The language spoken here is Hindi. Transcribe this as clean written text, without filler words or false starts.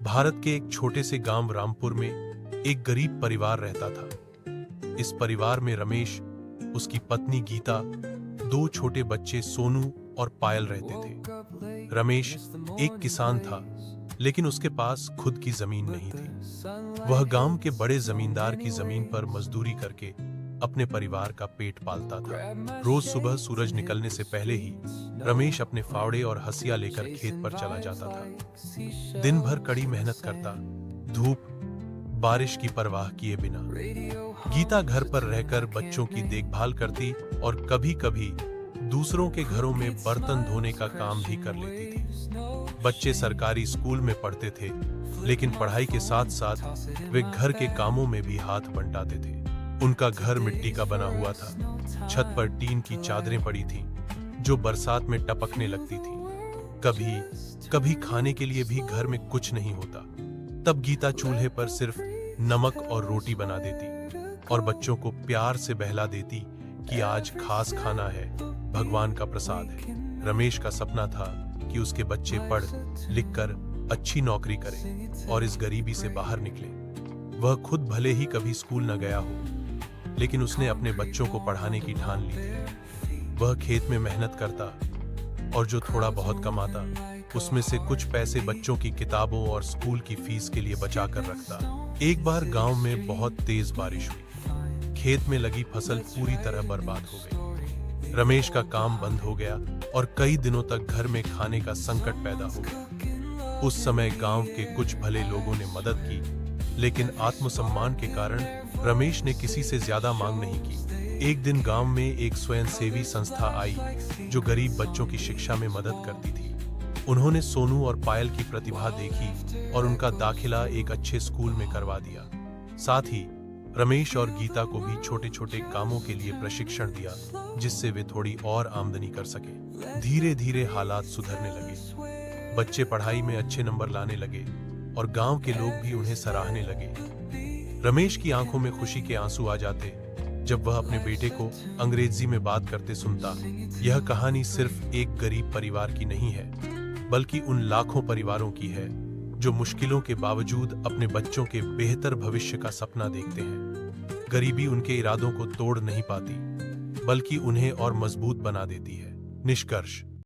भारत के एक छोटे से गांव रामपुर में एक गरीब परिवार रहता था। इस परिवार में रमेश, उसकी पत्नी गीता, दो छोटे बच्चे सोनू और पायल रहते थे। रमेश एक किसान था, लेकिन उसके पास खुद की जमीन नहीं थी। वह गांव के बड़े जमींदार की जमीन पर मजदूरी करके अपने परिवार का पेट पालता था। रोज सुबह सूरज निकलने से पहले ही रमेश अपने फावड़े और हंसिया लेकर खेत पर चला जाता था। दिन भर कड़ी मेहनत करता, धूप बारिश की परवाह किए बिना। गीता घर पर रहकर बच्चों की देखभाल करती और कभी-कभी दूसरों के घरों में बर्तन धोने का काम भी कर लेती थी। बच्चे सरकारी स्कूल में पढ़ते थे, लेकिन पढ़ाई के साथ साथ वे घर के कामों में भी हाथ बंटाते थे। उनका घर मिट्टी का बना हुआ था। छत पर टीन की चादरें पड़ी थीं, जो बरसात में टपकने लगती थीं। कभी खाने के लिए भी घर में कुछ नहीं होता, तब गीता चूल्हे पर सिर्फ नमक और रोटी बना देती और बच्चों को प्यार से बहला देती कि आज खास खाना है, भगवान का प्रसाद है। रमेश का सपना था कि उसके बच्चे पढ़ लिख कर अच्छी नौकरी करें और इस गरीबी से बाहर निकले। वह खुद भले ही कभी स्कूल न गया हो, लेकिन उसने अपने बच्चों को पढ़ाने की ठान ली थी। वह खेत में मेहनत करता और जो थोड़ा बहुत कमाता, उसमें से कुछ पैसे बच्चों की किताबों और स्कूल की फीस के लिए बचा कर रखता। एक बार गांव में बहुत तेज बारिश हुई। खेत में लगी फसल पूरी तरह बर्बाद हो गई। रमेश का काम बंद हो गया और कई दिनों तक घर में खाने का संकट पैदा हो गया। उस समय गांव के कुछ भले लोगों ने मदद की, लेकिन आत्मसम्मान के कारण रमेश ने किसी से ज्यादा मांग नहीं की। एक दिन गांव में एक स्वयंसेवी संस्था आई जो गरीब बच्चों की शिक्षा में मदद करती थी। उन्होंने सोनू और पायल की प्रतिभा देखी और उनका दाखिला एक अच्छे स्कूल में करवा दिया। साथ ही रमेश और गीता को भी छोटे छोटे कामों के लिए प्रशिक्षण दिया, जिससे वे थोड़ी और आमदनी कर सके। धीरे धीरे हालात सुधरने लगे। बच्चे पढ़ाई में अच्छे नंबर लाने लगे और गांव के लोग भी उन्हें सराहने लगे। रमेश की आंखों में खुशी के आंसू आ जाते जब वह अपने बेटे को अंग्रेजी में बात करते सुनता। यह कहानी सिर्फ एक गरीब परिवार की नहीं है, बल्कि उन लाखों परिवारों की है जो मुश्किलों के बावजूद अपने बच्चों के बेहतर भविष्य का सपना देखते हैं। गरीबी उनके इरादों को तोड़ नहीं पाती, बल्कि उन्हें और मजबूत बना देती है। निष्कर्ष